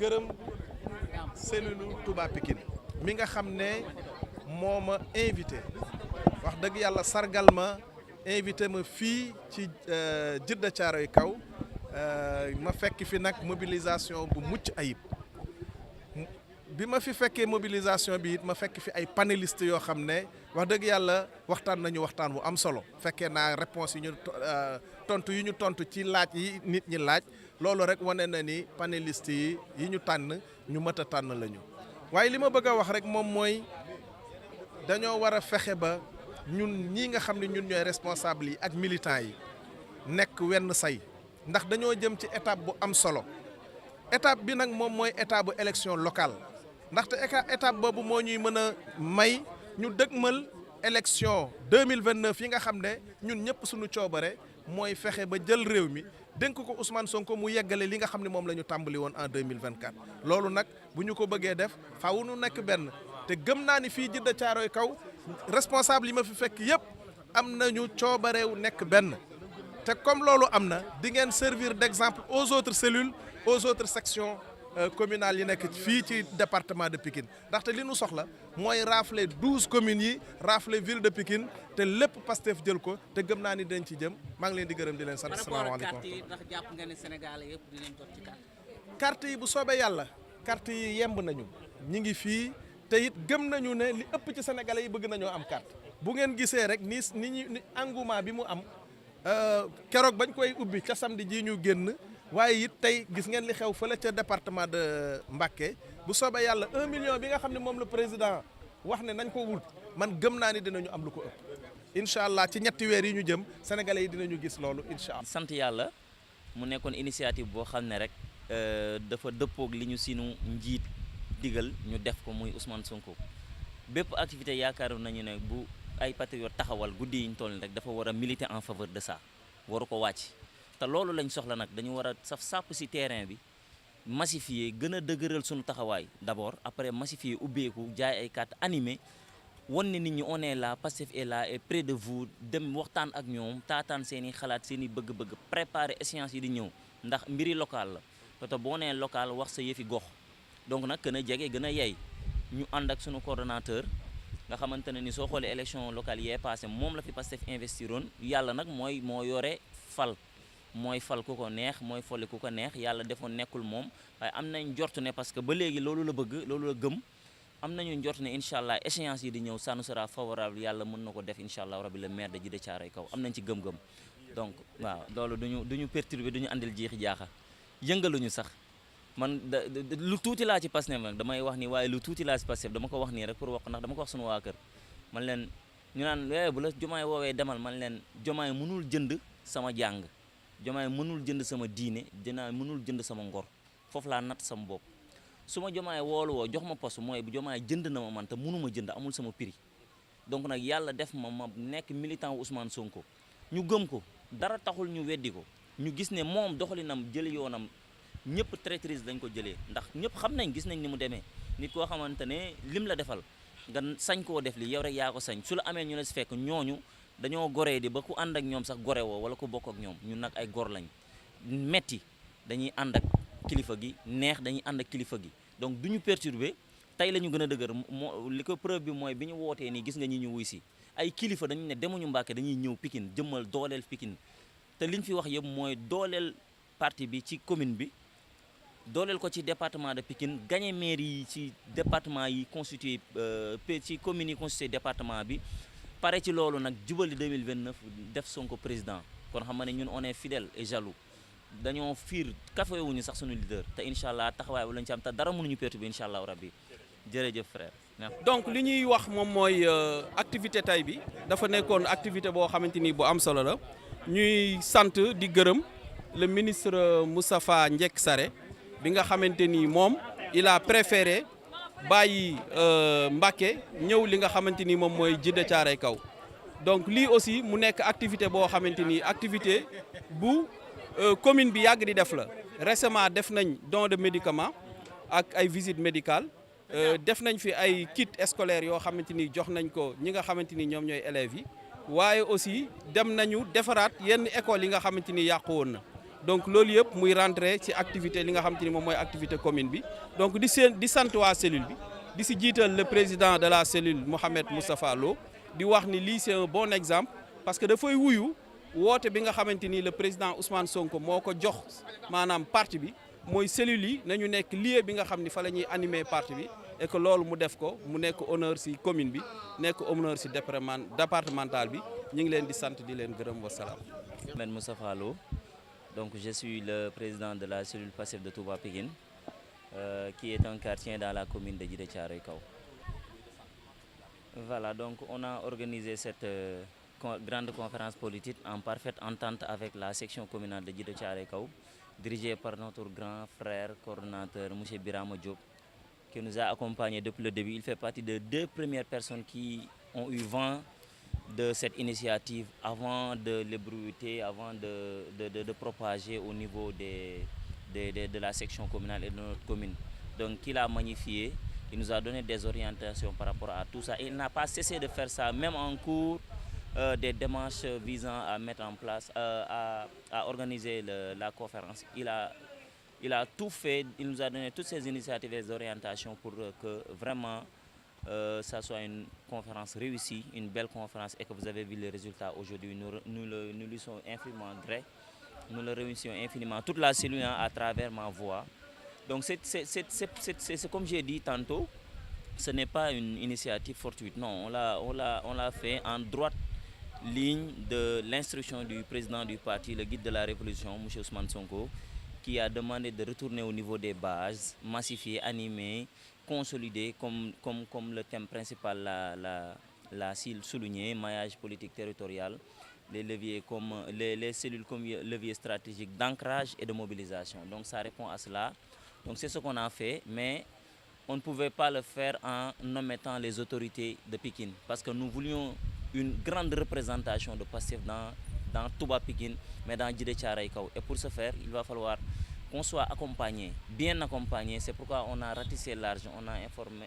gërëm cellule Touba Pikine mi nga xam ne moo ma invité wax dëgg yàlla sargal ma invité ma fii ci Djiddah Thiaroye Kaw ma fekk fi nag mobilisation bu mucc ayib bi ma fi fekkee mobilisation bi it ma fekk fi ay panélistes yoo xam ne wax dëgg yàlla waxtaan nañu waxtaan bu am solo fekkee naa réponse yi ñu tontu ci laaj yi nit ñi laaj loolu rek wane na ni panélistes yi ñu tànn ñu mat a tànn lañu waaye li ma bëgg a wax rek moom mooy dañoo war a fexe ba ñun ñii nga xam ne ñun ñooy responsables yi ak militants yi nekk wenn say ndax dañoo jëm ci étape bu am solo étape bi nag moom mooy étape bu élection locale ndaxte étape boobu moo ñuy mën a may ñu dëgmal élection 2029 yi nga xam ne ñun ñëpp suñu coobare mooy fexe ba jël réew mi dénk ko Ousmane Sonko mu yeggale li nga xam ne moom la ñu tàmbali woon en 2024 loolu nag bu ñu ko bëggee def faaw nu nekk benn te gëm naa ni fii Djiddah Thiaroye Kaw responsable yi ma fi fekk yëpp am nañu coobareew nekk benn te comme loolu am na di ngeen servir d'exemple aux autres cellules aux autres sections communales yi nekk fii ci département de Pikine ndaxte li nu soxla mooy rafler 12 communes yi rafler ville de Pikine te lépp Pastef jël ko te gëm naa ni dañ ci jëm maa ngi leen di gërëm di leen sant. asalaamaaleykum carte yi ndax jàpp nga ne Sénégal yëpp dinañ jot ci carte yi bu soobee yàlla carte yi yemb nañu ñi ngi fii te it gëm nañu ne li ëpp ci sénégalais yi bëgg nañoo am carte bu ngeen gisee rek ni engouement bi mu am keroog bañ koy ubbi ca samedi ji ñu génn waaye it tey gis ngeen li xew fële ca département de Mbacké bu soobee yàlla 1 million bi nga xam ne moom le président wax ne nañ ko wut man gëm naa ni dinañu am lu ko ëpp incha allah ci ñetti weer yi ñu jëm sénégalais yi dinañu gis loolu incha allah. sant yàlla mu nekkoon initiative boo xam ne rek dafa dëppoog li ñu sinu njiit digal ñu def ko muy Ousmane Sonko bépp activité yaakaaroon nañu ne bu ay patriotes taxawal guddi yi ñu toll rek dafa war a militer en faveur de ça waru ko wàcc. te loolu lañ soxla nag dañu war a saf sàpp ci terrain bi massifier gën a dëgëral suñu taxawaay d'abord après massifier ubbeeku jaay ay carte animé won ne nit ñi on est là Pastef est là et près de vous dem waxtaan ak ñoom taataan seen i xalaat seen i bëgg-bëgg préparer échéance yi di ñëw ndax mbiri local la te boo nee local wax sa yëfi gox donc nag gën a jege gën a yey ñu ànd ak suñu coordonnateur nga xamante ne ni soo xoolee élection locale yee passé moom la fi Pastef investiroon yàlla nag moo yore fal mooy fal ku ko neex mooy folli ku ko neex yàlla defoon nekkul moom waaye am nañ njort ne parce que ba léegi loolu la bëgg loolu la gëm am nañu njort ne incha allah échéance yi di ñëw ça nous sera favorable yàlla mën na ko def incha allah rabi le maire de Djiddah Thiaroye Kaw am nañ ci gëm-gëm donc waaw loolu duñu perturber duñu andil jiixi jaaxa yëngaluñu sax man lu tuuti laa ci Pastef nag damay wax ni waaye lu tuuti laa ci Pastef dama ko wax nii rek pour wax ndax dama ko wax sunu waa kër man leen ñu naan bu la Diomaye woowee demal man leen Diomaye mënul jënd sama jàng Diomaye mënul jënd sama diine dinaa mënul jënd sama ngor foofu laa natt sama bopp su ma Diomaye woolu woo jox ma poste mooy bu Diomaye jënd na ma man te mënuma jënd amul sama prix donc nag yàlla def ma nekk militant wu Ousmane Sonko ñu gëm ko dara taxul ñu weddi ko ñu gis ne moom doxalinam jël yoonam ñëpp traîtrise dañ ko jëlee ndax ñëpp xam nañ gis nañ ni mu demee nit koo xamante ne lim la defal nga sañ koo def li yow rek yaa ko sañ su la amee ñu la si fekk ñooñu dañoo goree di ba ku ànd ak ñoom sax gore woo wala ku bokk ak ñoom ñun nag ay gor lañ metti dañuy ànd ak kilifa gi neex dañuy ànd ak kilifa gi donc du ñu perturber tey la ñu gën a dëgër li ko preuve bi mooy bi ñu wootee nii gis nga ñi ñu wuy si ay kilifa dañu ne demuñu Mbàkke dañuy ñëw Pikine jëmmal dooleel Pikine te liñ fi wax yëpp mooy dooleel parti bi ci commune bi dooleel ko ci département de Pikine gagné maire yi ci département yi constitué ci communes yi constitué département bi pare ci loolu nag jubali 2029 def Sonko président kon xam nga ne ñun on est fidèle et jaloux dañoo fiir kafewuñu sax suñu leader te incha allah taxawaay bu lañ ci am te dara mënuñu perturber incha allah rabbi jërëjëf frère. donc li ñuy wax moom mooy activité tay bi dafa nekkoon activité boo xamante ni bu am solo la ñuy sant di gërëm le ministre Moustapha Ndiek Sarré bi nga xamante ni moom il a préféré bàyyi Mbacké ñëw li nga xamante ni moom mooy Djiddah Thiaroye Kaw donc lii aussi mu nekk activité boo xamante ni activité bu commune bi yàgg di def la récemment def nañ don de médicaments ak ay visites médicales def nañ fi ay kits scolaires yoo xamante ni jox nañ ko ñi nga xamante ni ñoom ñooy élèves yi waaye aussi dem nañu defaraat yenn écoles yi nga xamante ni yàqu woon na donc loolu yëpp muy rentrer ci activité li nga xam te ni moom mooy activité commune bi donc di sant waa cellule bi di si jiital le président de la cellule Mohamed Moustapha Lo di wax ni lii c'est un bon exemple parce que dafay wuyu woote bi nga xamante ni le président Ousmane Sonko moo ko jox maanaam parti bi mooy cellules yi nañu nekk lieu bi nga xam ni fa la ñuy animer parti bi et que loolu mu def ko mu nekk honneur ci commune bi nekk honneur ci départemental bi ñu ngi leen di sant di leen gërëm wasalaam. Mohamed Moustapha Lo, donc je suis le président de la cellule Pastef de Touba Pikine, qui est un quartier dans la commune de Djiddah Thiaroye Kao. Voilà, donc on a organisé cette grande conférence politique en parfaite entente avec la section communale de Djiddah Thiaroye Kao, dirigée par notre grand frère coordonnateur M. Birama Diop, qui nous a accompagnés depuis le début. Il fait partie des 2 premières personnes qui ont eu vent de cette initiative avant de l'ébruiter, avant de propager au niveau de la section communale et de notre commune. Donc il a magnifié, il nous a donné des orientations par rapport à tout ça. Et il n'a pas cessé de faire ça, même en cours des démarches visant à mettre en place, à organiser la conférence. Il a tout fait, il nous a donné toutes ces initiatives et des orientations pour que vraiment ça soit une conférence réussie, une belle conférence et que vous avez vu les résultats aujourd'hui. Nous lui sommes infiniment gré, nous le remercions infiniment, toute la cellule à travers ma voix. Donc c'est comme j'ai dit tantôt, ce n'est pas une initiative fortuite, non, on l'a fait en droite ligne de l'instruction du président du parti, le guide de la révolution, M. Ousmane Sonko, qui a demandé de retourner au niveau des bases, massifier, animer, consolider, comme le thème principal l'a souligné, maillage politique territorial, les leviers comme les cellules comme levier stratégique d'ancrage et de mobilisation. Donc ça répond à cela. Donc c'est ce qu'on a fait, mais on ne pouvait pas le faire en omettant les autorités de Pikine, parce que nous voulions une grande représentation de Pastef dans Touba Pikine, mais dans Djiddah Thiaroye Kao. Et pour ce faire, il va falloir qu'on soit accompagné, bien accompagné. C'est pourquoi on a ratissé large,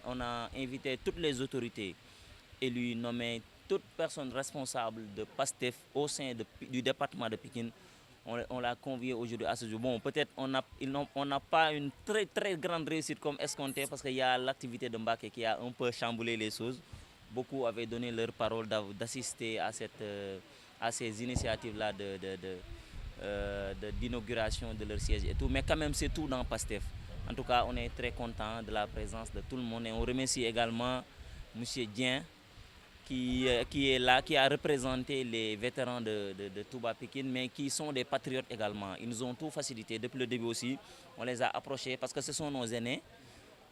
on a invité toutes les autorités élues, nommées, toute personne responsable de Pastef au sein du département de Pikine. On l'a convié aujourd'hui à ce jour. Bon, peut-être on n'a pas une très très grande réussite comme escompté, parce qu'il y a l'activité de Mbacké qui a un peu chamboulé les choses. Beaucoup avaient donné leur parole d'assister à ces initiatives-là d'inauguration de leur siège et tout. Mais quand même, c'est tout dans Pastef. En tout cas, on est très content de la présence de tout le monde. Et on remercie également M. Dien, qui est là, qui a représenté les vétérans de Touba Pikine, mais qui sont des patriotes également. Ils nous ont tout facilité. Depuis le début aussi, on les a approchés parce que ce sont nos aînés.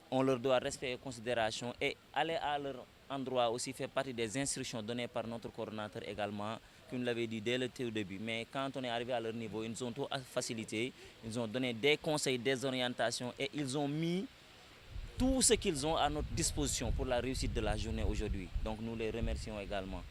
On leur doit respect et considération, et aller à leur endroit aussi fait partie des instructions données par notre coordonnateur également, qui nous l'avait dit dès le tout début. Mais quand on est arrivé à leur niveau, ils nous ont tout facilité, ils nous ont donné des conseils, des orientations, et ils ont mis tout ce qu'ils ont à notre disposition pour la réussite de la journée aujourd'hui. Donc nous les remercions également.